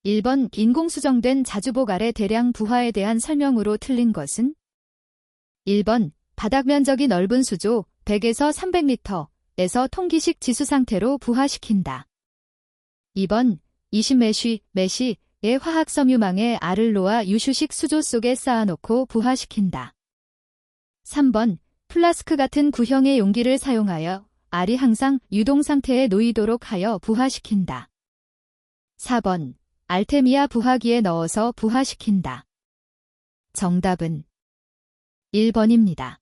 1번 인공수정된 자주복 아래 대량 부하에 대한 설명으로 틀린 것은? 1번 바닥 면적이 넓은 수조 100에서 300m에서 통기식 지수 상태로 부하시킨다. 2번 20메쉬의 화학섬유망에 알을 놓아 유슈식 수조 속에 쌓아놓고 부하시킨다. 3번 플라스크 같은 구형의 용기를 사용하여 알이 항상 유동 상태에 놓이도록 하여 부하시킨다. 4번 알테미아 부하기에 넣어서 부하시킨다. 정답은 1번입니다.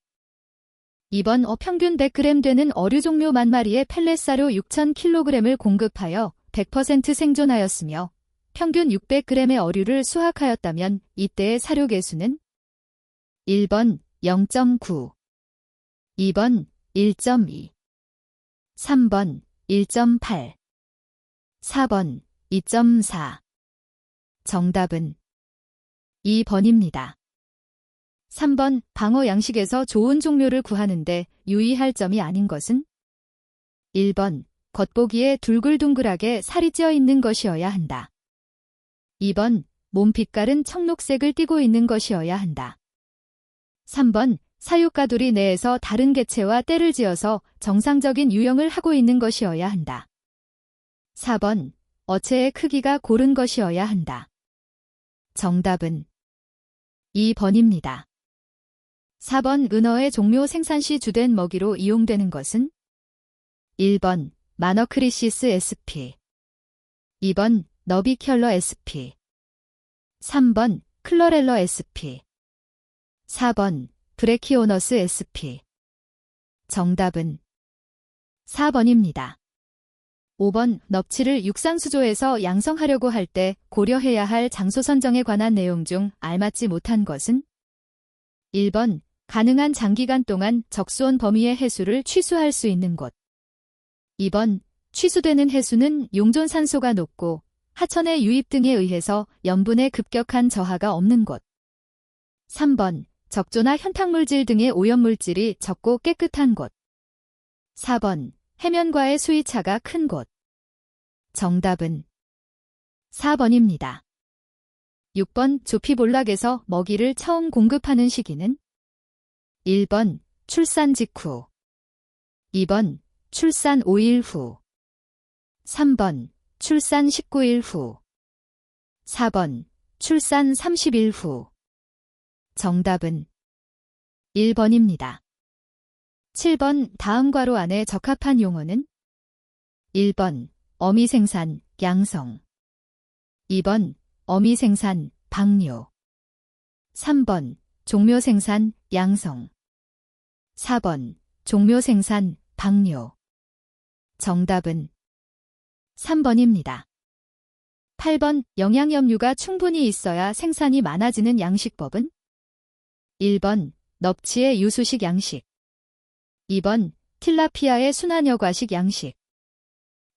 2번 평균 100g 되는 어류 종묘 10,000마리의 펠렛 사료 6,000kg을 공급하여 100% 생존하였으며 평균 600g의 어류를 수확하였다면 이때의 사료 개수는? 1번 0.9, 2번 1.2, 3번 1.8, 4번 2.4. 정답은 2번입니다. 3번 방어 양식에서 좋은 종묘를 구하는데 유의할 점이 아닌 것은? 1번 겉보기에 둥글둥글하게 살이 찌어 있는 것이어야 한다. 2번 몸 빛깔은 청록색을 띠고 있는 것이어야 한다. 3번 사육가돌이 내에서 다른 개체와 떼를 지어서 정상적인 유형을 하고 있는 것이어야 한다. 4번 어체의 크기가 고른 것이어야 한다. 정답은 2번입니다. 4번 은어의 종묘 생산 시 주된 먹이로 이용되는 것은? 1번 마너크리시스 sp, 2번 너비켤러 sp, 3번 클러렐러 sp, 4번 브레키오너스 sp. 정답은 4번입니다. 5번 넙치를 육상수조에서 양성하려고 할 때 고려해야 할 장소 선정에 관한 내용 중 알맞지 못한 것은? 1번 가능한 장기간 동안 적수온 범위의 해수를 취수할 수 있는 곳. 2번 취수되는 해수는 용존산소가 높고 하천의 유입 등에 의해서 염분의 급격한 저하가 없는 곳. 3번 적조나 현탕물질 등의 오염물질이 적고 깨끗한 곳. 4번 해면과의 수위차가 큰 곳. 정답은 4번입니다. 6번 조피볼락에서 먹이를 처음 공급하는 시기는? 1번 출산 직후, 2번 출산 5일 후, 3번 출산 19일 후, 4번 출산 30일 후. 정답은 1번입니다. 7번 다음 괄호 안에 적합한 용어는? 1번 어미 생산, 양성, 2번 어미 생산, 방뇨, 3번 종묘 생산, 양성, 4번 종묘 생산, 방뇨. 정답은 3번입니다. 8번 영양염류가 충분히 있어야 생산이 많아지는 양식법은? 1번 넙치의 유수식 양식, 2번 틸라피아의 순환여과식 양식,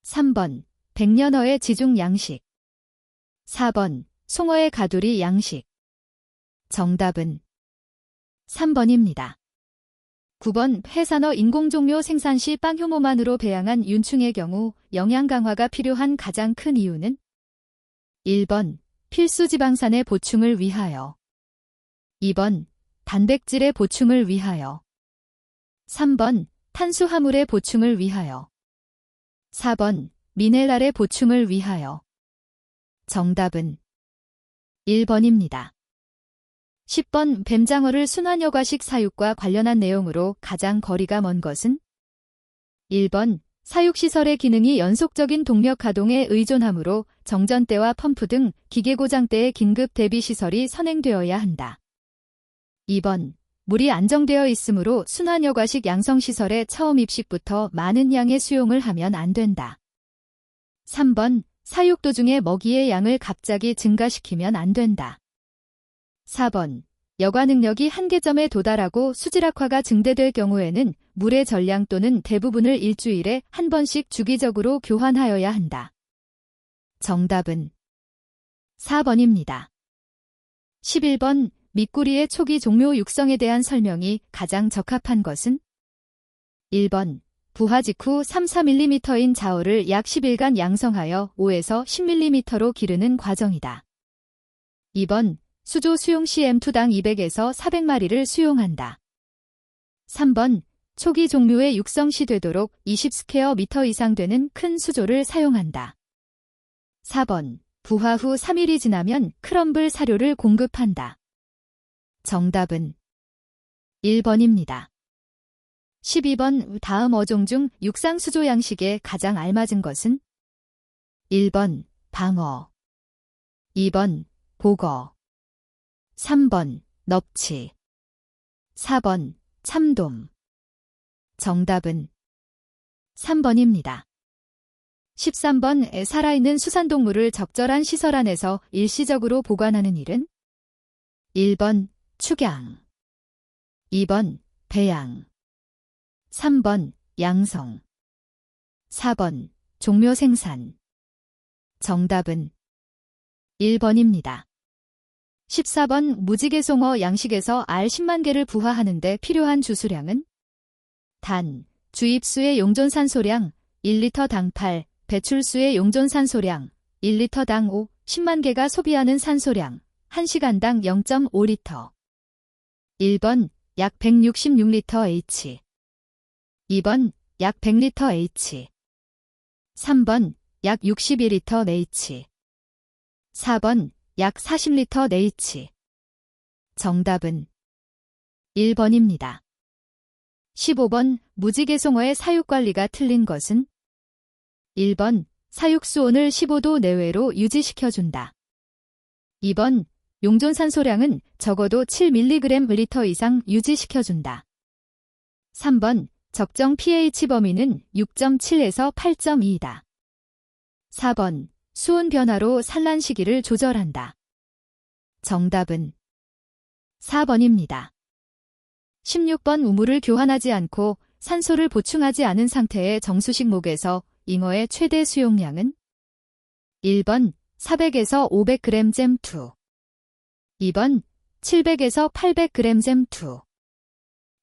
3번 백년어의 지중 양식, 4번 송어의 가두리 양식. 정답은 3번입니다. 9번 해산어 인공종묘 생산 시 빵효모만으로 배양한 윤충의 경우 영양 강화가 필요한 가장 큰 이유는? 1번 필수 지방산의 보충을 위하여, 2번 단백질의 보충을 위하여, 3번 탄수화물의 보충을 위하여, 4번 미네랄의 보충을 위하여. 정답은 1번입니다. 10번 뱀장어를 순환여과식 사육과 관련한 내용으로 가장 거리가 먼 것은? 1번 사육시설의 기능이 연속적인 동력 가동에 의존하므로 정전대와 펌프 등 기계 고장 때의 긴급 대비 시설이 선행되어야 한다. 2번 물이 안정되어 있으므로 순환여과식 양성시설의 처음 입식부터 많은 양의 수용을 하면 안 된다. 3번 사육 도중에 먹이의 양을 갑자기 증가시키면 안 된다. 4번 여과 능력이 한계점에 도달하고 수질악화가 증대될 경우에는 물의 전량 또는 대부분을 일주일에 한 번씩 주기적으로 교환하여야 한다. 정답은 4번입니다. 11번 미꾸리의 초기 종묘 육성에 대한 설명이 가장 적합한 것은? 1번 부화 직후 3-4mm인 자어를 약 10일간 양성하여 5에서 10mm로 기르는 과정이다. 2번, 수조 수용 시 M2당 200에서 400마리를 수용한다. 3번, 초기 종묘의 육성 시 되도록 20스퀘어 이상 되는 큰 수조를 사용한다. 4번, 부화 후 3일이 지나면 크럼블 사료를 공급한다. 정답은 1번입니다. 12번, 다음 어종 중 육상 수조 양식에 가장 알맞은 것은? 1번, 방어. 2번, 보거. 3번, 넙치. 4번, 참돔. 정답은 3번입니다. 13번, 살아있는 수산동물을 적절한 시설 안에서 일시적으로 보관하는 일은? 1번, 축양. 2번, 배양. 3번, 양성. 4번, 종묘 생산. 정답은 1번입니다. 14번, 무지개송어 양식에서 알 10만 개를 부화하는 데 필요한 주수량은? 단, 주입수의 용존산소량 1리터당 8, 배출수의 용존산소량 1리터당 5, 10만 개가 소비하는 산소량 1시간당 0.5리터. 1번, 약 166리터 H. 2번, 약 100리터 H. 3번, 약 61리터 H. 4번, 약 40리터 H. 정답은 1번입니다. 15번, 무지개송어의 사육관리가 틀린 것은? 1번, 사육수온을 15도 내외로 유지시켜준다. 2번, 용존산소량은 적어도 7mg/L 이상 유지시켜준다. 3번, 적정 pH 범위는 6.7에서 8.2이다. 4번, 수온 변화로 산란 시기를 조절한다. 정답은 4번입니다. 16번, 우물을 교환하지 않고 산소를 보충하지 않은 상태의 정수식목에서 잉어의 최대 수용량은? 1번, 400에서 500g 잼2. 2번, 700에서 800g 잼2.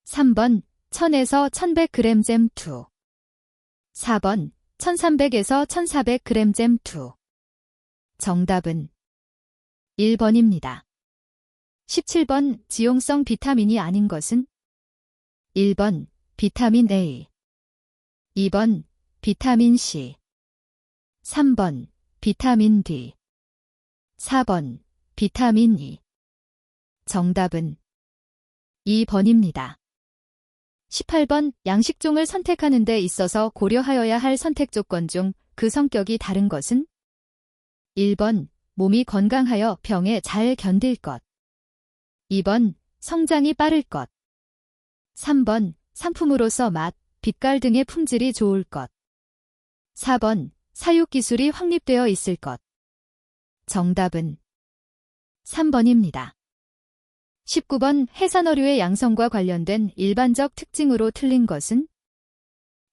3번, 1000에서 1100g 잼2. 4번, 1300에서 1400g 잼2. 정답은 1번입니다. 17번, 지용성 비타민이 아닌 것은? 1번, 비타민 A. 2번, 비타민 C. 3번, 비타민 D. 4번, 비타민 E. 정답은 2번입니다. 18번, 양식종을 선택하는 데 있어서 고려하여야 할 선택 조건 중 그 성격이 다른 것은? 1번, 몸이 건강하여 병에 잘 견딜 것. 2번, 성장이 빠를 것. 3번, 상품으로서 맛, 빛깔 등의 품질이 좋을 것. 4번, 사육기술이 확립되어 있을 것. 정답은 3번입니다. 19번, 해산어류의 양성과 관련된 일반적 특징으로 틀린 것은?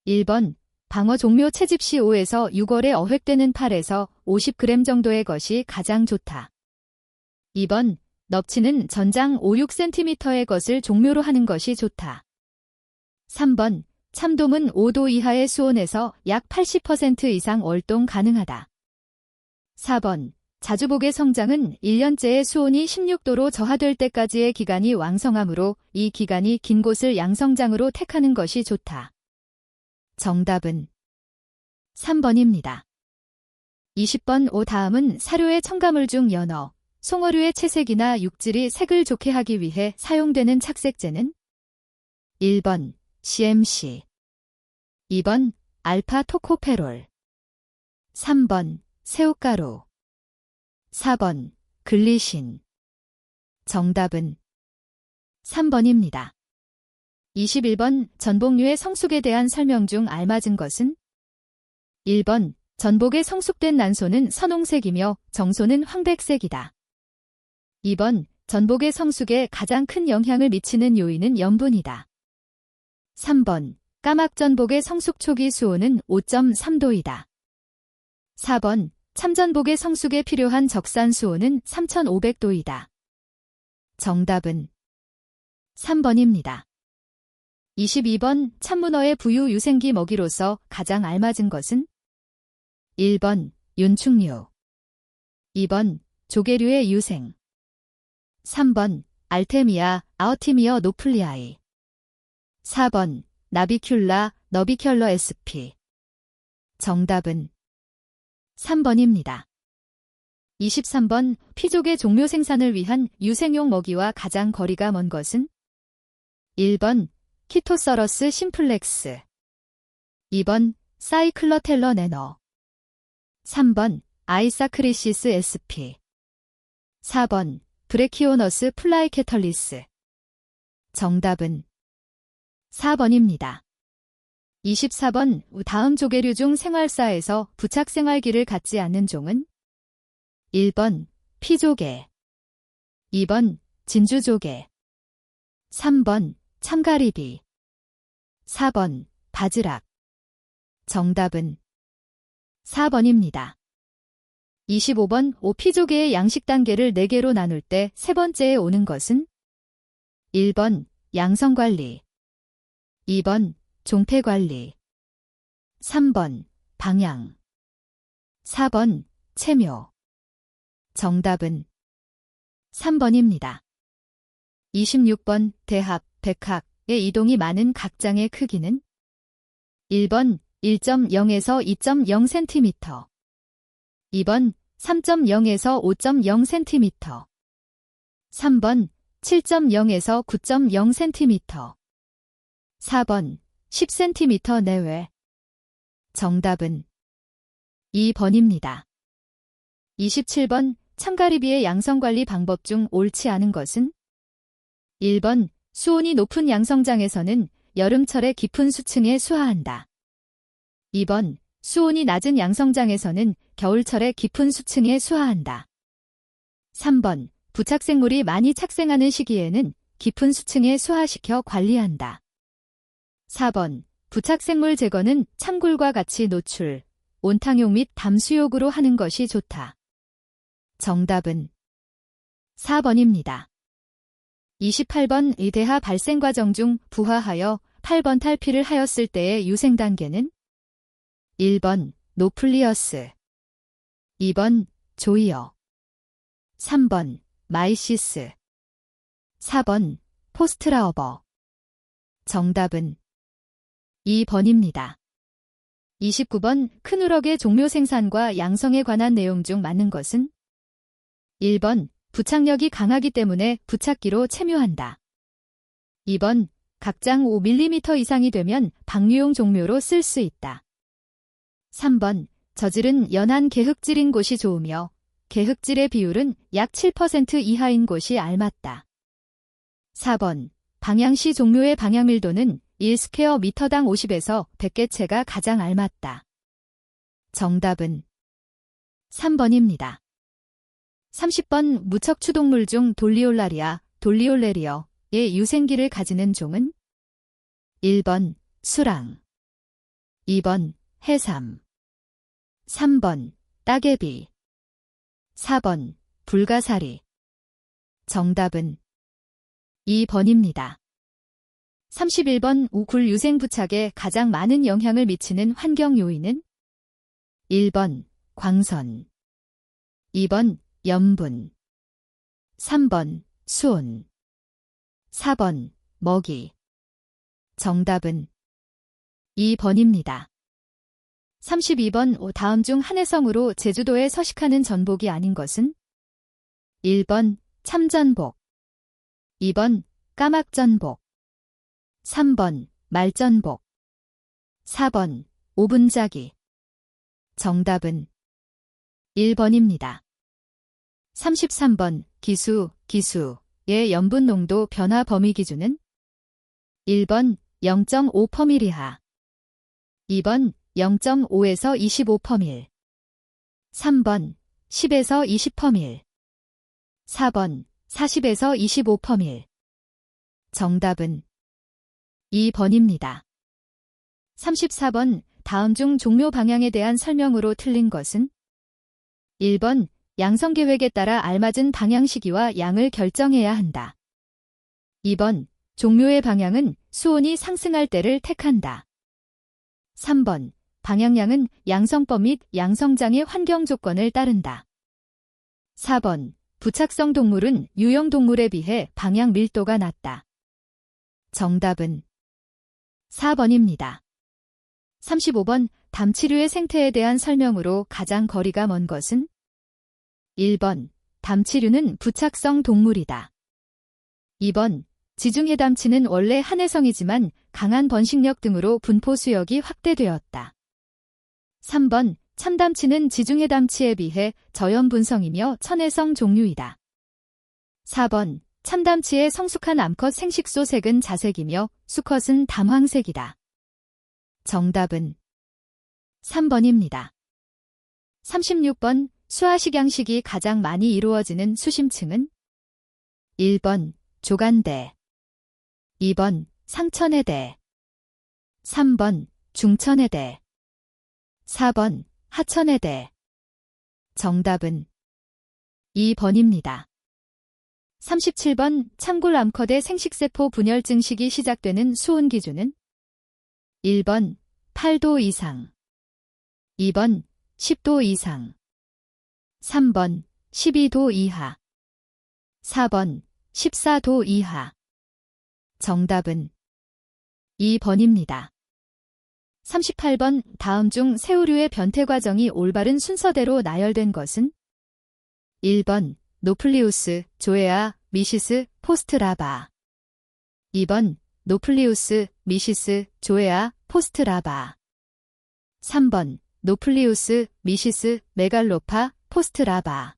1번, 방어 종묘 채집 시 5에서 6월에 어획되는 8에서 50g 정도의 것이 가장 좋다. 2번, 넙치는 전장 5-6cm의 것을 종묘로 하는 것이 좋다. 3번, 참돔은 5도 이하의 수온에서 약 80% 이상 월동 가능하다. 4번, 자주복의 성장은 1년째의 수온이 16도로 저하될 때까지의 기간이 왕성하므로 이 기간이 긴 곳을 양성장으로 택하는 것이 좋다. 정답은 3번입니다. 20번, 다음은 사료의 첨가물 중 연어, 송어류의 채색이나 육질이 색을 좋게 하기 위해 사용되는 착색제는? 1번, CMC. 2번, 알파 토코페롤. 3번, 새우가루. 4번, 글리신. 정답은 3번입니다. 21번, 전복류의 성숙에 대한 설명 중 알맞은 것은? 1번, 전복의 성숙된 난소는 선홍색이며 정소는 황백색이다. 2번, 전복의 성숙에 가장 큰 영향을 미치는 요인은 염분이다. 3번, 까막전복의 성숙 초기 수온은 5.3도이다. 4번, 참전복의 성숙에 필요한 적산 수온은 3,500도이다. 정답은 3번입니다. 22번 참문어의 부유 유생기 먹이로서 가장 알맞은 것은? 1번 곤충류, 2번 조개류의 유생, 3번 알테미아 아어티미어 노플리아이, 4번 나비큘라 너비켤러 sp. 정답은 3번입니다. 23번 피조개 종묘 생산을 위한 유생용 먹이와 가장 거리가 먼 것은? 1번 키토서러스 심플렉스, 2번 사이클러텔러 네너, 3번 아이사크리시스 sp. 4번 브레키오너스 플라이케털리스. 정답은 4번입니다. 24번 다음 조개류 중 생활사에서 부착 생활기를 갖지 않는 종은? 1번 피조개, 2번 진주조개, 3번 참가리비, 4번 바지락. 정답은 4번입니다. 25번 피조개의 양식 단계를 4개로 나눌 때 세 번째에 오는 것은? 1번 양성관리, 2번 종패관리, 3번 방양, 4번 체묘. 정답은 3번입니다. 26번 대합, 백학의 이동이 많은 각장의 크기는? 1번 1.0에서 2.0cm, 2번 3.0에서 5.0cm, 3번 7.0에서 9.0cm, 4번 10cm 내외. 정답은 2번입니다. 27번 참가리비의 양성관리 방법 중 옳지 않은 것은? 1번 수온이 높은 양성장에서는 여름철에 깊은 수층에 수하한다. 2번 수온이 낮은 양성장에서는 겨울철에 깊은 수층에 수하한다. 3번 부착생물이 많이 착생하는 시기에는 깊은 수층에 수하시켜 관리한다. 4번 부착생물 제거는 찬굴과 같이 노출, 온탕욕 및 담수욕으로 하는 것이 좋다. 정답은 4번입니다. 28번 이 대하 발생 과정 중 부화하여 8번 탈피를 하였을 때의 유생 단계는? 1번 노플리어스, 2번 조이어, 3번 마이시스, 4번 포스트라어버. 정답은 2번입니다. 29번 큰 우럭의 종묘 생산과 양성에 관한 내용 중 맞는 것은? 1번 부착력이 강하기 때문에 부착기로 체묘한다. 2번 각장 5mm 이상이 되면 방류용 종묘로 쓸 수 있다. 3번 저질은 연한 개흙질인 곳이 좋으며 개흙질의 비율은 약 7% 이하인 곳이 알맞다. 4번 방양시 종묘의 방향밀도는 1스퀘어 미터당 50에서 100개체가 가장 알맞다. 정답은 3번입니다. 30번 무척 추동물 중 돌리올라리아, 돌리올레리어의 유생기를 가지는 종은? 1번 수랑, 2번 해삼, 3번 따개비, 4번 불가사리. 정답은 2번입니다. 31번 우굴 유생 부착에 가장 많은 영향을 미치는 환경 요인은? 1번 광선, 2번 염분, 3번 수온, 4번 먹이. 정답은 2번입니다. 32번 다음 중 한해성으로 제주도에 서식하는 전복이 아닌 것은? 1번 참전복, 2번 까막전복, 3번 말전복, 4번 오분자기. 정답은 1번입니다. 33번 기수의 염분 농도 변화 범위 기준은? 1번 0.5% 이하, 2번 0.5에서 25%, 3번 10에서 20%, 4번 40에서 25%. 정답은 2번입니다. 34번 다음 중 종묘 방향에 대한 설명으로 틀린 것은? 1번 양성계획에 따라 알맞은 방향 시기와 양을 결정해야 한다. 2번 종묘의 방향은 수온이 상승할 때를 택한다. 3번. 방향량은 양성법 및 양성장의 환경 조건을 따른다. 4번. 부착성 동물은 유형 동물에 비해 방향 밀도가 낮다. 정답은 4번입니다. 35번. 담치류의 생태에 대한 설명으로 가장 거리가 먼 것은? 1번. 담치류는 부착성 동물이다. 2번. 지중해담치는 원래 한해성이지만 강한 번식력 등으로 분포 수역이 확대되었다. 3번. 참담치는 지중해담치에 비해 저염분성이며 천해성 종류이다. 4번. 참담치의 성숙한 암컷 생식소 색은 자색이며 수컷은 담황색이다. 정답은 3번입니다. 36번. 수하식양식이 가장 많이 이루어지는 수심층은? 1번. 조간대 2번. 상천해대 3번. 중천해대 4번. 하천해대 정답은 2번입니다. 37번. 창굴 암컷의 생식세포 분열 증식이 시작되는 수온 기준은? 1번. 8도 이상 2번. 10도 이상 3번. 12도 이하 4번. 14도 이하 정답은 2번입니다. 38번. 다음 중 새우류의 변태 과정이 올바른 순서대로 나열된 것은? 1번. 노플리우스, 조에아, 미시스, 포스트라바 2번. 노플리우스, 미시스, 조에아, 포스트라바 3번. 노플리우스, 미시스, 메갈로파, 포스트라바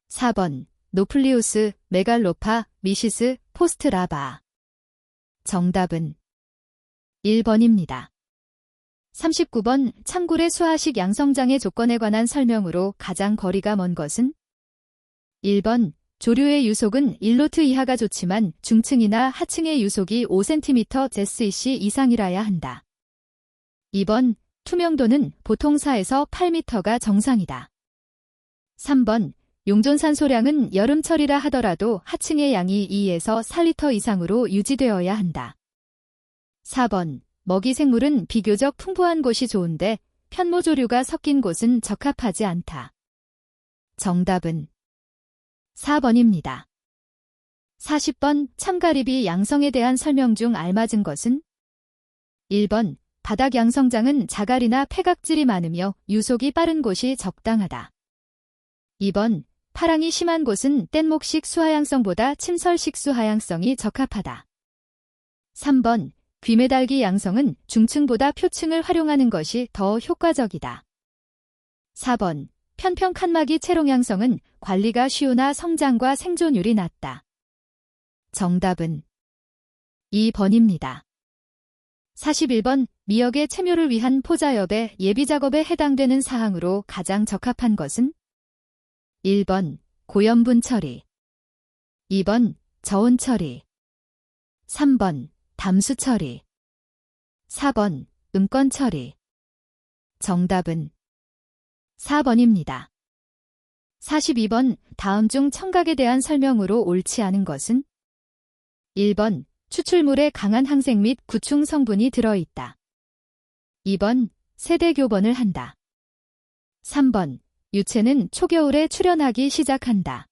4번. 노플리우스, 메갈로파, 미시스, 포스트라바 정답은 1번입니다. 39번. 창굴의 수하식 양성장의 조건에 관한 설명으로 가장 거리가 먼 것은? 1번. 조류의 유속은 1노트 이하가 좋지만 중층이나 하층의 유속이 5cm 제스이시 이상이라야 한다. 2번. 투명도는 보통 4에서 8m가 정상이다. 3번. 용존산소량은 여름철이라 하더라도 하층의 양이 2에서 4리터 이상으로 유지되어야 한다. 4번. 먹이 생물은 비교적 풍부한 곳이 좋은데 편모조류가 섞인 곳은 적합하지 않다. 정답은 4번입니다. 40번. 참가리비 양성에 대한 설명 중 알맞은 것은? 1번. 바닥 양성장은 자갈이나 폐각질이 많으며 유속이 빠른 곳이 적당하다. 2번. 파랑이 심한 곳은 뗏목식 수하양성보다 침설식 수하양성이 적합하다. 3번. 귀매달기 양성은 중층보다 표층을 활용하는 것이 더 효과적이다. 4번. 편평 칸막이 채롱 양성은 관리가 쉬우나 성장과 생존율이 낮다. 정답은 2번입니다. 41번. 미역의 체묘를 위한 포자엽의 예비작업에 해당되는 사항으로 가장 적합한 것은? 1번. 고염분 처리 2번. 저온 처리 3번. 담수 처리 4번. 음건 처리 정답은 4번입니다. 42번. 다음 중 청각에 대한 설명으로 옳지 않은 것은? 1번. 추출물에 강한 항생 및 구충 성분이 들어있다. 2번. 세대교번을 한다. 3번. 유체는 초겨울에 출현하기 시작한다.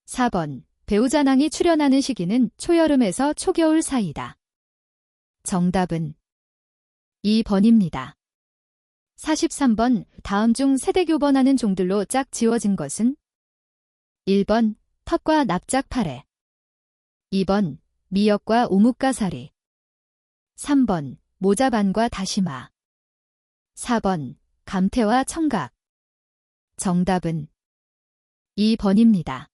4번. 배우자낭이 출현하는 시기는 초여름에서 초겨울 사이다. 정답은 2번입니다. 43번. 다음 중 세대교번하는 종들로 짝 지워진 것은? 1번. 텃과 납작파래 2번. 미역과 우뭇가사리 3번. 모자반과 다시마 4번. 감태와 청각 정답은 2번입니다.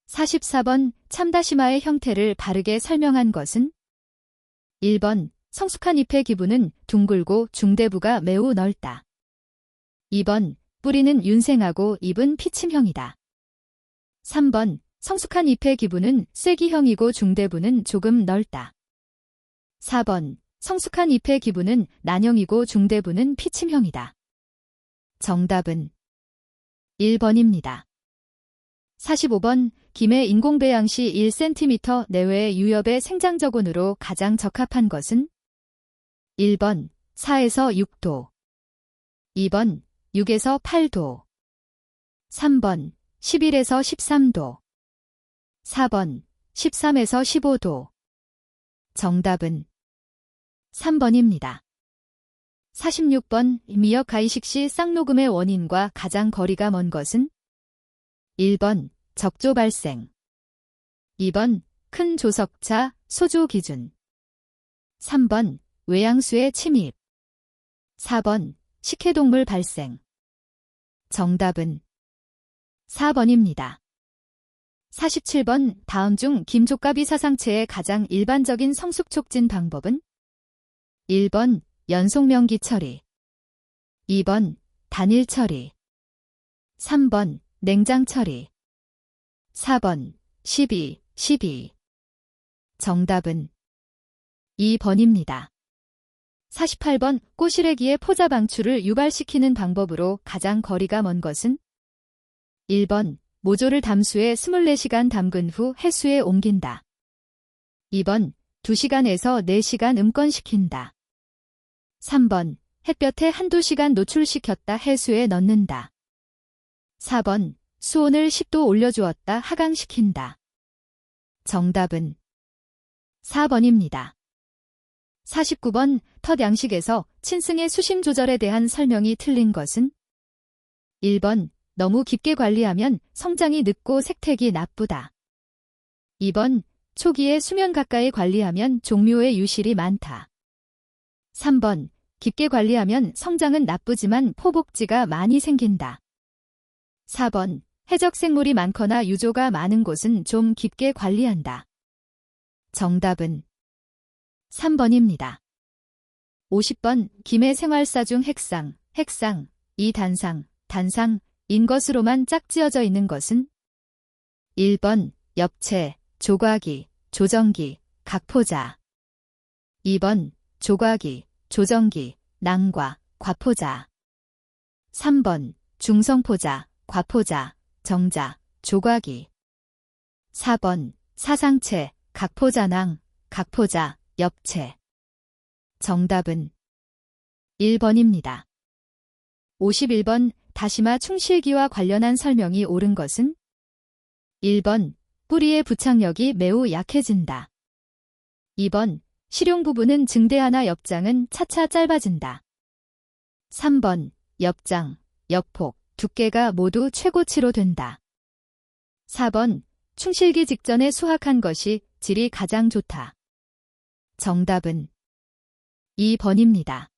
44번. 참다시마의 형태를 바르게 설명한 것은? 1번. 성숙한 잎의 기부는 둥글고 중대부가 매우 넓다. 2번. 뿌리는 윤생하고 잎은 피침형이다. 3번. 성숙한 잎의 기부는 쐐기형이고 중대부는 조금 넓다. 4번. 성숙한 잎의 기부는 난형이고 중대부는 피침형이다. 정답은 1번입니다. 45번 김해 인공배양 시 1cm 내외의 유엽의 생장저온으로 가장 적합한 것은 1번 4에서 6도 2번 6에서 8도 3번 11에서 13도 4번 13에서 15도 정답은 3번입니다. 46번 미역 가이식 시 쌍녹음의 원인과 가장 거리가 먼 것은 1번 적조 발생 2번 큰 조석차 소조 기준 3번 외양수의 침입 4번 식해동물 발생 정답은 4번입니다. 47번 다음 중 김족가비 사상체의 가장 일반적인 성숙 촉진 방법은 1번 연속명기 처리 2번 단일 처리 3번 냉장 처리 4번 12 정답은 2번입니다. 48번 꼬시래기의 포자 방출을 유발시키는 방법으로 가장 거리가 먼 것은 1번 모조를 담수에 24시간 담근 후 해수에 옮긴다. 2번 2시간에서 4시간 음건시킨다. 3번 햇볕에 한두 시간 노출시켰다 해수에 넣는다. 4번 수온을 10도 올려주었다 하강시킨다. 정답은 4번입니다. 49번 텃 양식에서 친승의 수심 조절에 대한 설명이 틀린 것은 1번 너무 깊게 관리하면 성장이 늦고 색택이 나쁘다. 2번 초기에 수면 가까이 관리하면 종묘의 유실이 많다. 3번 깊게 관리하면 성장은 나쁘지만 포복지가 많이 생긴다. 4번 해적 생물이 많거나 유조가 많은 곳은 좀 깊게 관리한다. 정답은 3번입니다. 50번 김해 생활사 중 핵상, 이 단상인 것으로만 짝지어져 있는 것은 1번 엽채, 조과기, 조정기, 각포자 2번 조과기, 조정기, 낭과, 과포자 3번 중성포자, 과포자, 정자, 조과기 4번 사상채, 각포자낭, 각포자, 엽채 정답은 1번입니다. 51번 다시마 충실기와 관련한 설명이 옳은 것은 1번 뿌리의 부착력이 매우 약해진다. 2번 실용 부분은 증대하나 엽장은 차차 짧아진다. 3번 엽장, 엽폭, 두께가 모두 최고치로 된다. 4번 충실기 직전에 수확한 것이 질이 가장 좋다. 정답은 2번입니다.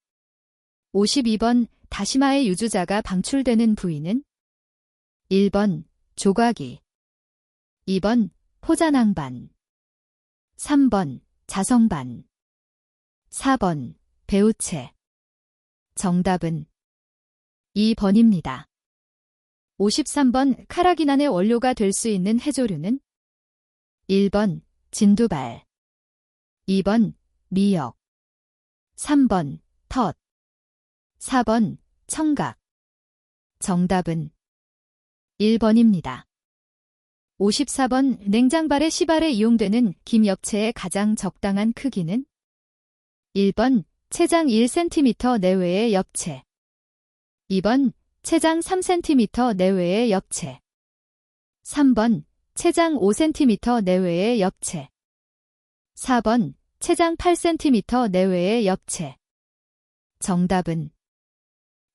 52번 다시마의 유주자가 방출되는 부위는 1번 조과기 2번 포자낭반 3번 자성반 4번 배우채 정답은 2번입니다. 53번 카라기난의 원료가 될 수 있는 해조류는 1번 진두발 2번 미역 3번 텃 4번 청각 정답은 1번입니다. 54번 냉장발의 시발에 이용되는 김엽채의 가장 적당한 크기는 1번 채장 1cm 내외의 엽채 2번 채장 3cm 내외의 엽채 3번 채장 5cm 내외의 엽채 4번 채장 8cm 내외의 엽채 정답은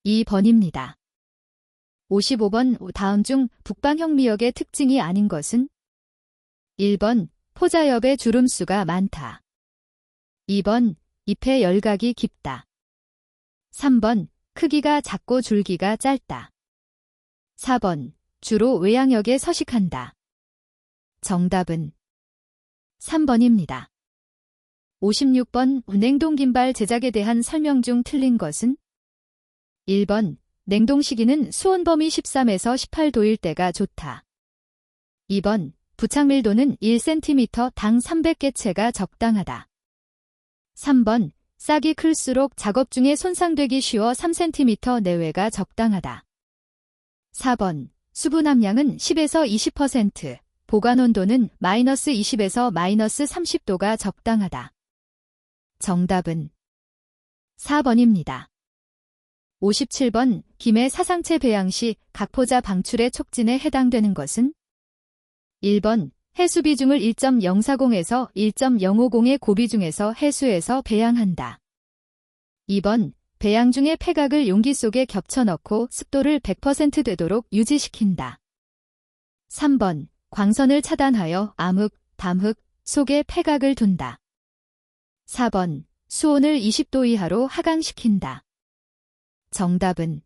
2번입니다. 55번 다음 중 북방형 미역의 특징이 아닌 것은 1번 포자엽의 주름수가 많다. 2번 잎의 열각이 깊다. 3번 크기가 작고 줄기가 짧다. 4번 주로 외양역에 서식한다. 정답은 3번입니다. 56번 냉동김발 제작에 대한 설명 중 틀린 것은 1번 냉동 시기는 수온 범위 13에서 18도일 때가 좋다. 2번 부착 밀도는 1cm 당 300개체가 적당하다. 3번 싹이 클수록 작업 중에 손상되기 쉬워 3cm 내외가 적당하다. 4번 수분 함량은 10에서 20%, 보관 온도는 -20에서 -30도가 적당하다. 정답은 4번입니다. 57번 김해 사상체 배양 시 각포자 방출의 촉진에 해당되는 것은 1번 해수 비중을 1.040에서 1.050의 고비중에서 해수에서 배양한다. 2번 배양 중에 폐각을 용기 속에 겹쳐 넣고 습도를 100% 되도록 유지시킨다. 3번 광선을 차단하여 암흑, 담흑 속에 폐각을 둔다. 4번 수온을 20도 이하로 하강시킨다. 정답은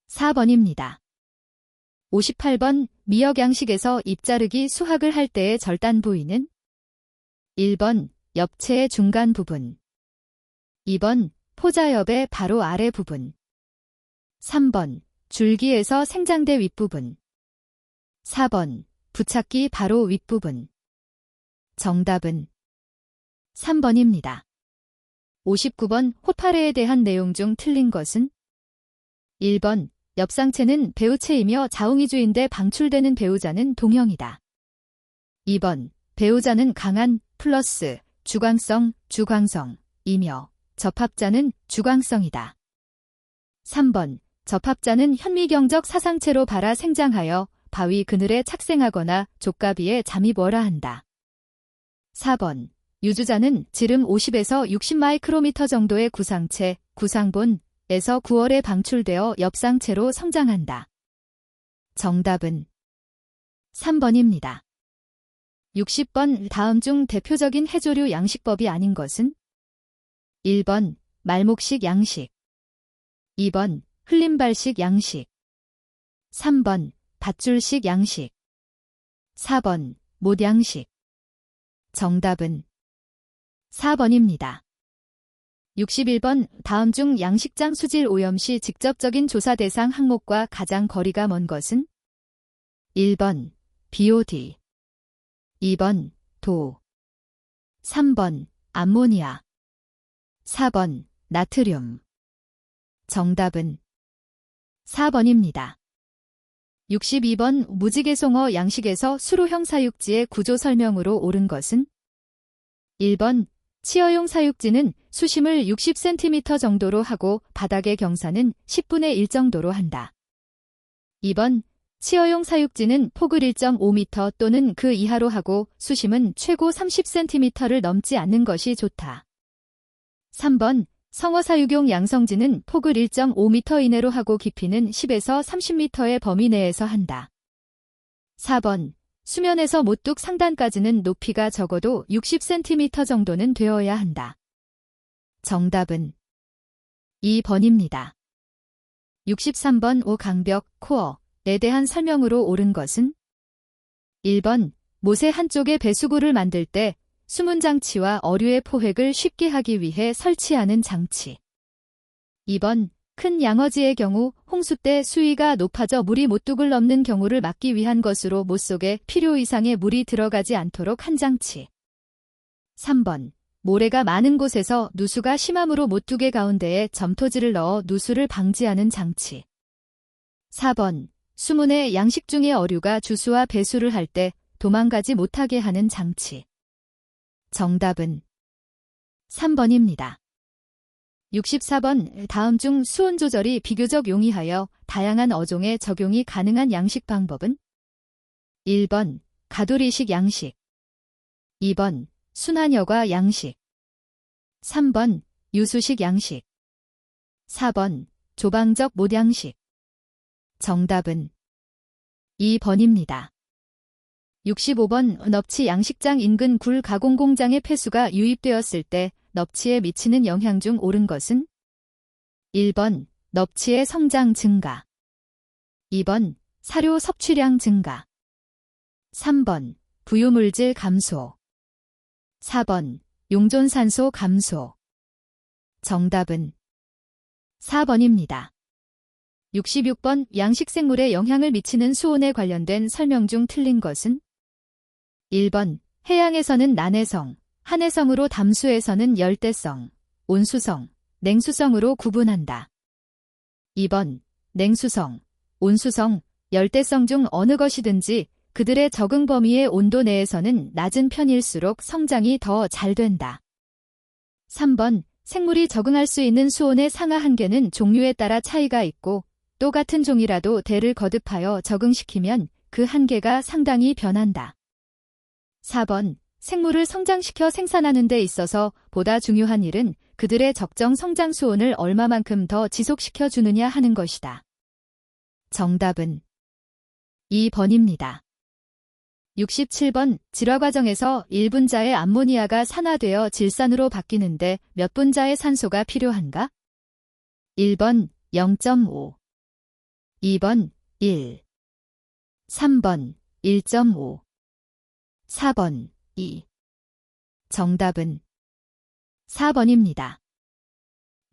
4번입니다. 58번 미역 양식에서 잎자르기 수확을 할 때의 절단 부위는 1번 엽채의 중간 부분, 2번 포자엽의 바로 아래 부분, 3번 줄기에서 생장대 윗부분, 4번 부착기 바로 윗부분. 정답은 3번입니다. 59번 호파레에 대한 내용 중 틀린 것은 1번 엽상체는 배우체이며 자웅이주인데 방출되는 배우자는 동형이다. 2번 배우자는 강한 플러스 주광성이며 접합자는 주광성이다. 3번 접합자는 현미경적 사상체로 발아 생장하여 바위 그늘에 착생하거나 족가비에 잠입어라 한다. 4번 유주자는 지름 50에서 60 마이크로미터 정도의 구상체, 구상본에서 9월에 방출되어 엽상체로 성장한다. 정답은 3번입니다. 60번 다음 중 대표적인 해조류 양식법이 아닌 것은 1번 말목식 양식, 2번 흘림발식 양식, 3번 밧줄식 양식, 4번 못양식. 정답은 4번입니다. 61번 다음 중 양식장 수질 오염 시 직접적인 조사 대상 항목과 가장 거리가 먼 것은 1번 BOD, 2번 도, 3번 암모니아, 4번 나트륨. 정답은 4번입니다. 62번 무지개송어 양식에서 수로형 사육지의 구조 설명으로 옳은 것은 1번 치어용 사육지는 수심을 60cm 정도로 하고 바닥의 경사는 10분의 1 정도로 한다. 2번 치어용 사육지는 폭을 1.5m 또는 그 이하로 하고 수심은 최고 30cm를 넘지 않는 것이 좋다. 3번 성어 사육용 양성지는 폭을 1.5m 이내로 하고 깊이는 10에서 30m의 범위 내에서 한다. 4번 수면에서 모뚝 상단까지는 높이가 적어도 60cm 정도는 되어야 한다. 정답은 2번입니다. 63번 오강벽 코어에 대한 설명으로 옳은 것은 1번 못의 한쪽에 배수구를 만들 때 수문장치와 어류의 포획을 쉽게 하기 위해 설치하는 장치. 2번 큰 양어지의 경우 홍수 때 수위가 높아져 물이 못뚝을 넘는 경우를 막기 위한 것으로 못 속에 필요 이상의 물이 들어가지 않도록 한 장치. 3번 모래가 많은 곳에서 누수가 심함으로 못뚝의 가운데에 점토지를 넣어 누수를 방지하는 장치. 4번 수문에 양식 중의 어류가 주수와 배수를 할 때 도망가지 못하게 하는 장치. 정답은 3번입니다. 64번 다음 중 수온 조절이 비교적 용이하여 다양한 어종에 적용이 가능한 양식 방법은 1번 가두리식 양식, 2번 순환여과 양식, 3번 유수식 양식, 4번 조방적 못양식. 정답은 2번입니다. 65번 넙치 양식장 인근 굴 가공 공장의 폐수가 유입되었을 때 넙치에 미치는 영향 중 옳은 것은 1번 넙치의 성장 증가, 2번 사료 섭취량 증가, 3번 부유물질 감소, 4번 용존산소 감소. 정답은 4번입니다. 66번 양식생물에 영향을 미치는 수온에 관련된 설명 중 틀린 것은 1번 해양에서는 난해성, 한해성으로 담수에서는 열대성, 온수성, 냉수성으로 구분한다. 2번 냉수성, 온수성, 열대성 중 어느 것이든지 그들의 적응 범위의 온도 내에서는 낮은 편일수록 성장이 더 잘 된다. 3번, 생물이 적응할 수 있는 수온의 상하 한계는 종류에 따라 차이가 있고 또 같은 종이라도 대를 거듭하여 적응시키면 그 한계가 상당히 변한다. 4번, 생물을 성장시켜 생산하는 데 있어서 보다 중요한 일은 그들의 적정 성장 수온을 얼마만큼 더 지속시켜 주느냐 하는 것이다. 정답은 2번입니다. 67번, 질화 과정에서 1분자의 암모니아가 산화되어 질산으로 바뀌는데 몇 분자의 산소가 필요한가? 1번 0.5, 2번 1, 3번 1.5, 4번 2. 정답은 4번입니다.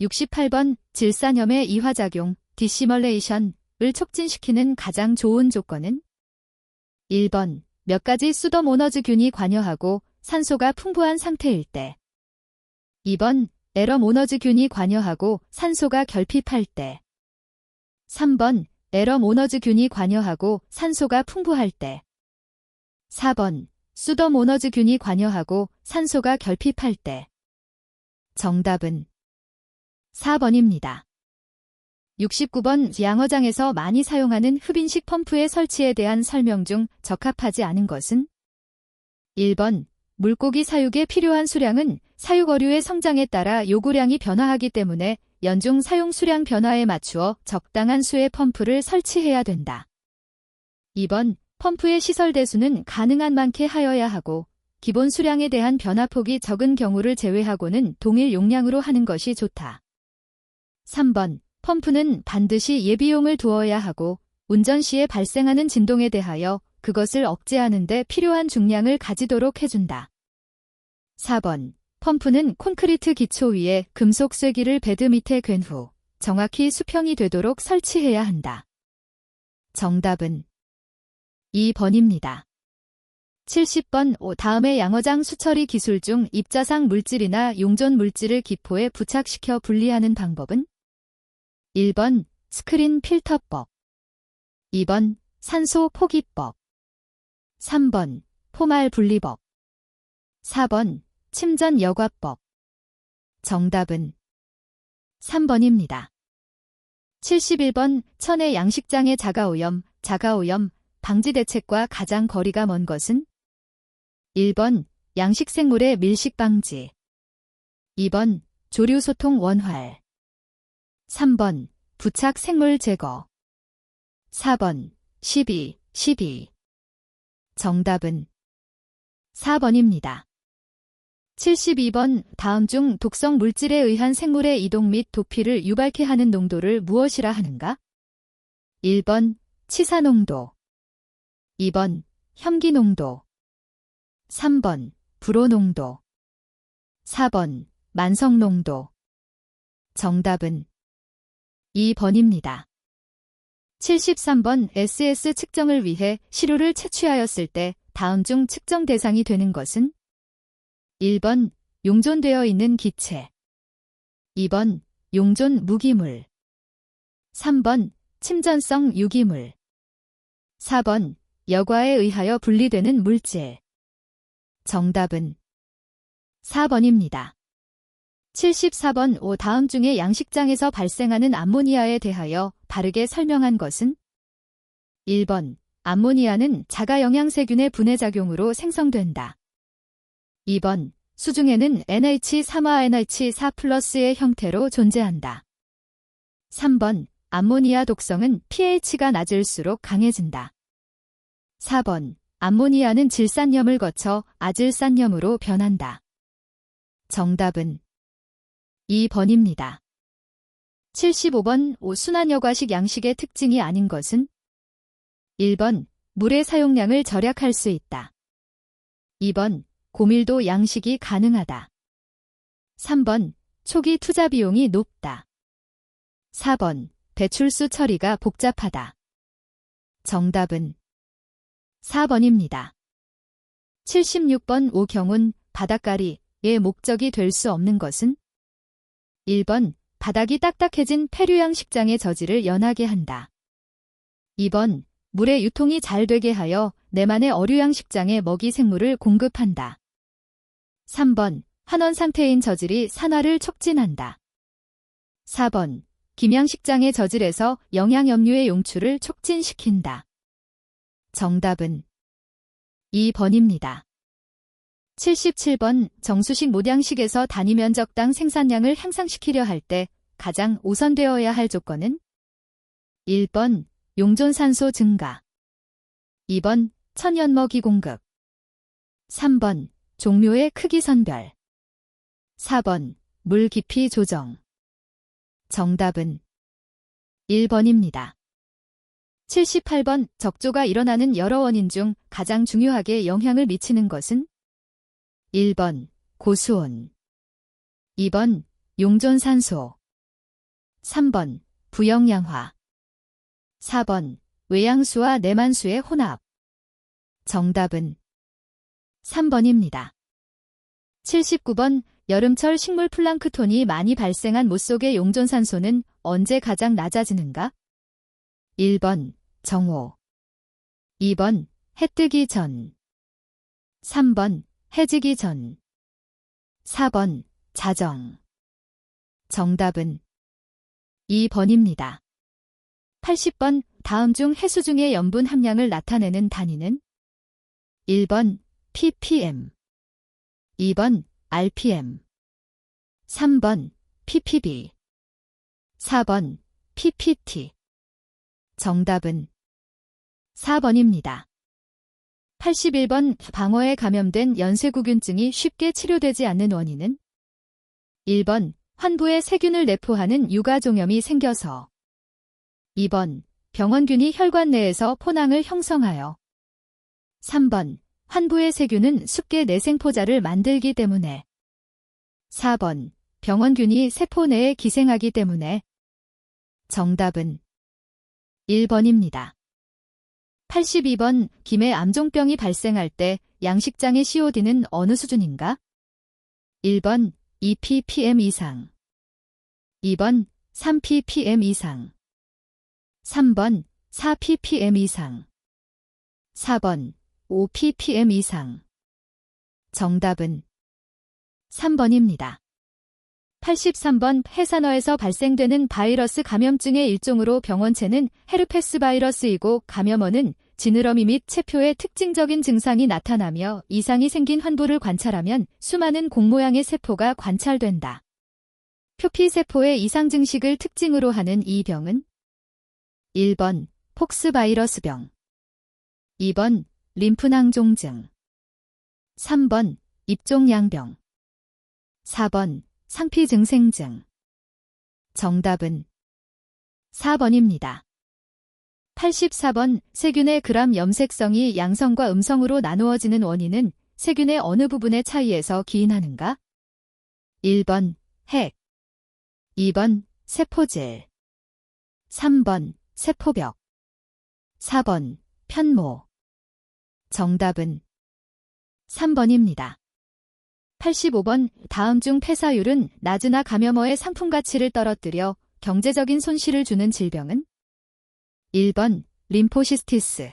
68번, 질산염의 이화작용, 디시멀레이션을 촉진시키는 가장 좋은 조건은? 1번, 몇 가지 수더모너즈균이 관여하고 산소가 풍부한 상태일 때. 2번, 에러모너즈균이 관여하고 산소가 결핍할 때. 3번, 에러모너즈균이 관여하고 산소가 풍부할 때. 4번, 수더모너즈균이 관여하고 산소가 결핍할 때. 정답은 4번입니다. 69번, 양어장에서 많이 사용하는 흡인식 펌프의 설치에 대한 설명 중 적합하지 않은 것은? 1번, 물고기 사육에 필요한 수량은 사육어류의 성장에 따라 요구량이 변화하기 때문에 연중 사용 수량 변화에 맞추어 적당한 수의 펌프를 설치해야 된다. 2번, 펌프의 시설 대수는 가능한 많게 하여야 하고 기본 수량에 대한 변화폭이 적은 경우를 제외하고는 동일 용량으로 하는 것이 좋다. 3번, 펌프는 반드시 예비용을 두어야 하고 운전 시에 발생하는 진동에 대하여 그것을 억제하는 데 필요한 중량을 가지도록 해준다. 4번, 펌프는 콘크리트 기초 위에 금속 쐐기를 베드 밑에 괜 후 정확히 수평이 되도록 설치해야 한다. 정답은 2번입니다. 70번, 다음의 양어장 수처리 기술 중 입자상 물질이나 용존 물질을 기포에 부착시켜 분리하는 방법은? 1번, 스크린 필터법. 2번, 산소 포기법. 3번, 포말 분리법. 4번, 침전 여과법. 정답은 3번입니다. 71번, 천의 양식장의 자가오염 방지 대책과 가장 거리가 먼 것은? 1번, 양식생물의 밀식 방지. 2번, 조류 소통 원활. 3번, 부착 생물 제거. 4번, 12. 정답은 4번입니다. 72번, 다음 중 독성 물질에 의한 생물의 이동 및 도피를 유발케 하는 농도를 무엇이라 하는가? 1번, 치사 농도. 2번, 혐기 농도. 3번, 불호 농도. 4번, 만성 농도. 정답은 2번입니다. 73번, SS 측정을 위해 시료를 채취하였을 때 다음 중 측정 대상이 되는 것은? 1번, 용존되어 있는 기체. 2번, 용존 무기물. 3번, 침전성 유기물. 4번, 여과에 의하여 분리되는 물질. 정답은 4번입니다. 74번, 다음 중에 양식장에서 발생하는 암모니아에 대하여 바르게 설명한 것은? 1번, 암모니아는 자가 영양세균의 분해작용으로 생성된다. 2번, 수중에는 NH3화 NH4 플러스의 형태로 존재한다. 3번, 암모니아 독성은 pH가 낮을수록 강해진다. 4번, 암모니아는 질산염을 거쳐 아질산염으로 변한다. 정답은 2번입니다. 75번, 순환여과식 양식의 특징이 아닌 것은? 1번, 물의 사용량을 절약할 수 있다. 2번, 고밀도 양식이 가능하다. 3번, 초기 투자 비용이 높다. 4번, 배출수 처리가 복잡하다. 정답은 4번입니다. 76번, 오경운, 바닥가리의 목적이 될 수 없는 것은? 1번, 바닥이 딱딱해진 폐류양 식장의 저지를 연하게 한다. 2번, 물의 유통이 잘 되게 하여 내만의 어류양식장에 먹이 생물을 공급한다. 3번. 환원 상태인 저질이 산화를 촉진한다. 4번. 김양식장의 저질에서 영양염류의 용출을 촉진시킨다. 정답은 2번입니다. 77번. 정수식 모량식에서 단위 면적당 생산량을 향상시키려 할 때 가장 우선되어야 할 조건은 1번. 용존산소 증가 2번. 천연먹이 공급 3번. 종묘의 크기 선별 4번. 물 깊이 조정 정답은 1번입니다. 78번. 적조가 일어나는 여러 원인 중 가장 중요하게 영향을 미치는 것은 1번. 고수온 2번. 용존산소 3번. 부영양화 4번. 외양수와 내만수의 혼합 정답은 3번입니다. 79번. 여름철 식물 플랑크톤이 많이 발생한 못 속의 용존산소는 언제 가장 낮아지는가? 1번. 정오 2번. 해뜨기 전 3번. 해지기 전 4번. 자정 정답은 2번입니다. 80번. 다음 중 해수 중의 염분 함량을 나타내는 단위는 1번. ppm 2번. rpm 3번. ppb 4번. ppt 정답은 4번입니다. 81번. 방어에 감염된 연쇄구균증이 쉽게 치료되지 않는 원인은 1번. 환부에 세균을 내포하는 유가종염이 생겨서 2번. 병원균이 혈관 내에서 포낭을 형성하여 3번. 환부의 세균은 숲계 내생포자를 만들기 때문에 4번. 병원균이 세포 내에 기생하기 때문에 정답은 1번입니다. 82번. 김해 암종병이 발생할 때 양식장의 COD는 어느 수준인가? 1번. 2ppm 이상 2번. 3ppm 이상 3번. 4ppm 이상 4번. 5ppm 이상 정답은 3번입니다. 83번. 해산어에서 발생되는 바이러스 감염증의 일종으로 병원체는 헤르페스 바이러스이고 감염원은 지느러미 및 체표에 특징적인 증상이 나타나며 이상이 생긴 환부를 관찰하면 수많은 공 모양의 세포가 관찰된다. 표피세포의 이상 증식을 특징으로 하는 이 병은 1번. 폭스바이러스병 2번. 림프낭종증 3번. 입종양병 4번. 상피증생증 정답은 4번입니다. 84번. 세균의 그람 염색성이 양성과 음성으로 나누어지는 원인은 세균의 어느 부분의 차이에서 기인하는가? 1번. 핵 2번. 세포질 3번. 세포벽 4번. 편모 정답은 3번입니다. 85번. 다음 중 폐사율은 낮으나 감염어의 상품 가치를 떨어뜨려 경제적인 손실을 주는 질병은 1번. 림포시스티스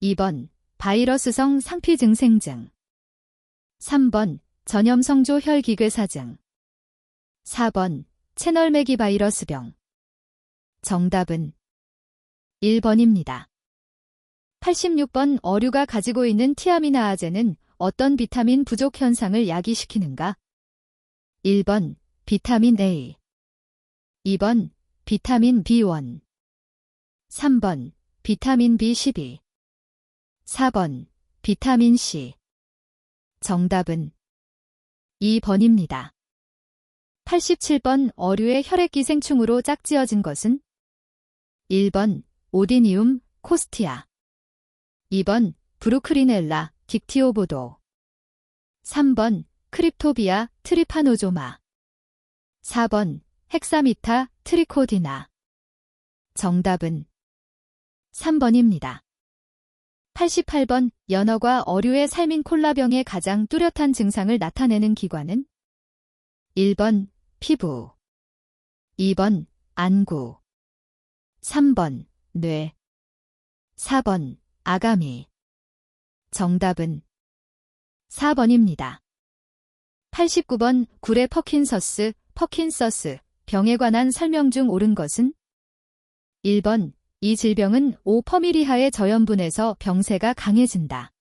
2번. 바이러스성 상피증생증 3번. 전염성조 혈기괴사증 4번. 채널매기 바이러스병 정답은 1번입니다. 86번. 어류가 가지고 있는 티아미나아제는 어떤 비타민 부족 현상을 야기시키는가? 1번. 비타민 A 2번. 비타민 B1 3번. 비타민 B12 4번. 비타민 C 정답은 2번입니다. 87번. 어류의 혈액기생충으로 짝지어진 것은 1번. 오디니움 코스티아 2번. 브루크리넬라 딕티오보도 3번. 크립토비아 트리파노조마 4번. 헥사미타 트리코디나 정답은 3번입니다. 88번. 연어과 어류의 살민 콜라병의 가장 뚜렷한 증상을 나타내는 기관은 1번. 피부 2번. 안구 3번. 뇌 4번 아가미. 정답은 4번입니다. 89번 구레 퍼킨서스, 병에 관한 설명 중 옳은 것은? 1번 이 질병은 5% 이하의 저염분에서 병세가 강해진다.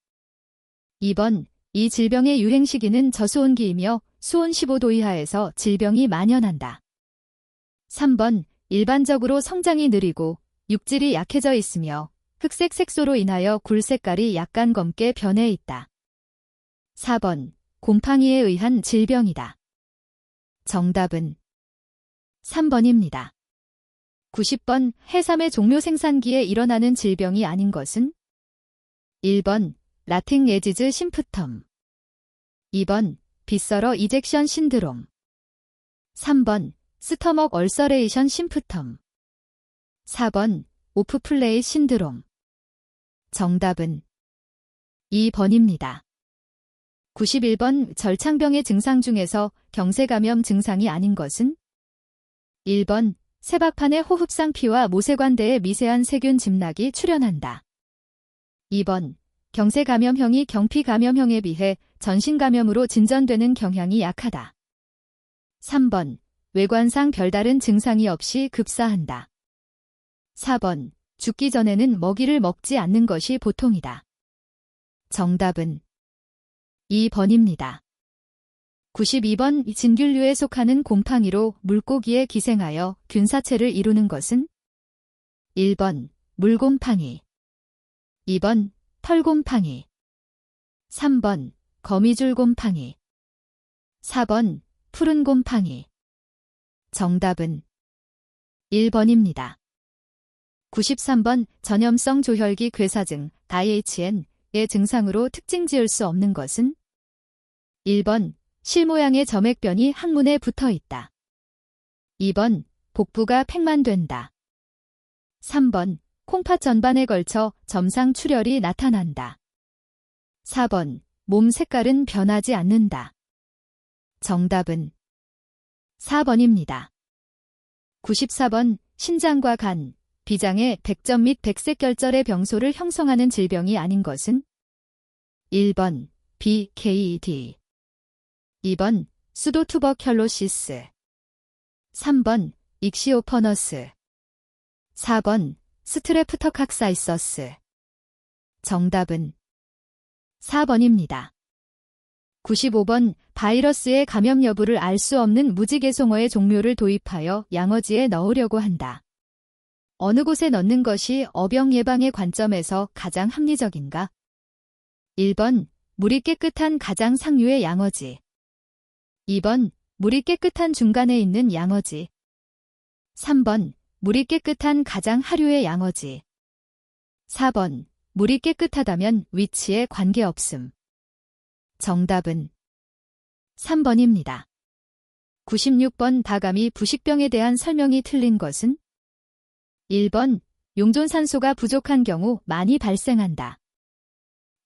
2번 이 질병의 유행 시기는 저수온기이며 수온 15도 이하에서 질병이 만연한다. 3번 일반적으로 성장이 느리고 육질이 약해져 있으며 흑색 색소로 인하여 굴 색깔이 약간 검게 변해 있다. 4번 곰팡이에 의한 질병이다. 정답은 3번입니다. 90번 해삼의 종묘 생산기에 일어나는 질병이 아닌 것은? 1번 라팅 에지즈 심프텀. 2번 빗서러 이젝션 신드롬. 3번 스터먹 얼서레이션 심프텀. 4번 오프플레이 신드롬. 정답은 2번입니다. 91번 절창병의 증상 중에서 경쇄감염 증상이 아닌 것은? 1번 세박판의 호흡상 피와 모세관대에 미세한 세균 짐락이 출현한다. 2번 경쇄감염형이 경피감염형에 비해 전신감염으로 진전되는 경향이 약하다. 3번 외관상 별다른 증상이 없이 급사한다. 4번 죽기 전에는 먹이를 먹지 않는 것이 보통이다. 정답은 2번입니다. 92번 진균류에 속하는 곰팡이로 물고기에 기생하여 균사체를 이루는 것은? 1번 물곰팡이. 2번 털곰팡이. 3번 거미줄곰팡이. 4번 푸른 곰팡이. 정답은 1번입니다. 93번 전염성 조혈기 괴사증 IHN의 증상으로 특징 지을 수 없는 것은? 1번 실모양의 점액변이 항문에 붙어 있다. 2번 복부가 팽만된다. 3번 콩팥 전반에 걸쳐 점상 출혈이 나타난다. 4번 몸 색깔은 변하지 않는다. 정답은 4번입니다. 94번 신장과 간, 비장의 백점 및 백색결절의 병소를 형성하는 질병이 아닌 것은? 1번 BKD. 2번 수도투버큘로시스. 3번 익시오퍼너스. 4번 스트레프터칵사이서스. 정답은 4번입니다. 95번 바이러스의 감염 여부를 알 수 없는 무지개송어의 종묘를 도입하여 양어지에 넣으려고 한다. 어느 곳에 넣는 것이 어병 예방의 관점에서 가장 합리적인가? 1번 물이 깨끗한 가장 상류의 양어지. 2번 물이 깨끗한 중간에 있는 양어지. 3번 물이 깨끗한 가장 하류의 양어지. 4번 물이 깨끗하다면 위치에 관계없음. 정답은 3번입니다. 96번 다가미 부식병에 대한 설명이 틀린 것은? 1번 용존산소가 부족한 경우 많이 발생한다.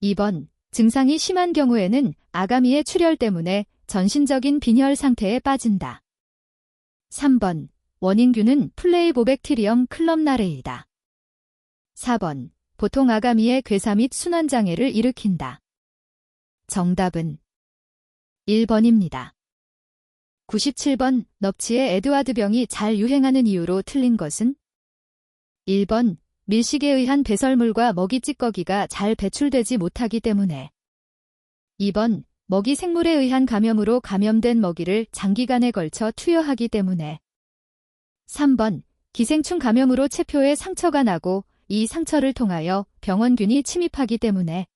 2번 증상이 심한 경우에는 아가미의 출혈 때문에 전신적인 빈혈 상태에 빠진다. 3번 원인균은 플레이보백티리엄 클럽나레이다. 4번 보통 아가미의 괴사 및 순환장애를 일으킨다. 정답은 1번입니다. 97번 넙치의 에드와드병이 잘 유행하는 이유로 틀린 것은? 1번 밀식에 의한 배설물과 먹이 찌꺼기가 잘 배출되지 못하기 때문에. 2번 먹이 생물에 의한 감염으로 감염된 먹이를 장기간에 걸쳐 투여하기 때문에. 3번 기생충 감염으로 체표에 상처가 나고 이 상처를 통하여 병원균이 침입하기 때문에.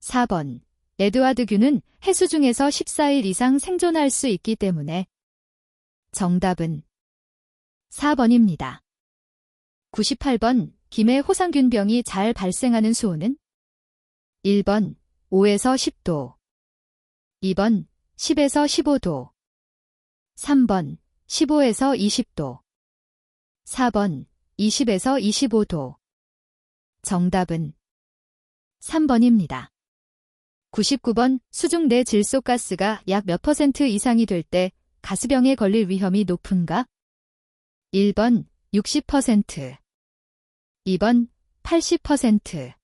4번 에드와드균은 해수 중에서 14일 이상 생존할 수 있기 때문에. 정답은 4번입니다. 98번 김해 호상균병이 잘 발생하는 수온은? 1번 5에서 10도. 2번 10에서 15도. 3번 15에서 20도. 4번 20에서 25도. 정답은 3번입니다. 99번 수중 내 질소가스가 약 몇 % 이상이 될 때 가스병에 걸릴 위험이 높은가? 1번 60%. 2번 80%,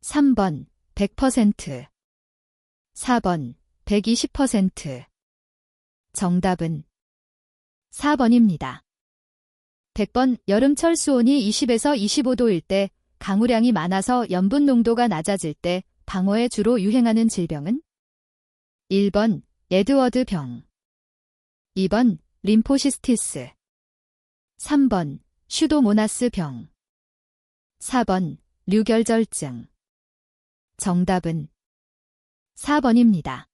3번 100%, 4번 120%. 정답은 4번입니다. 100번 여름철 수온이 20에서 25도일 때, 강우량이 많아서 염분 농도가 낮아질 때 방어에 주로 유행하는 질병은? 1번 에드워드병, 2번 림포시스티스, 3번 슈도모나스병, 4번 류결절증. 정답은 4번입니다.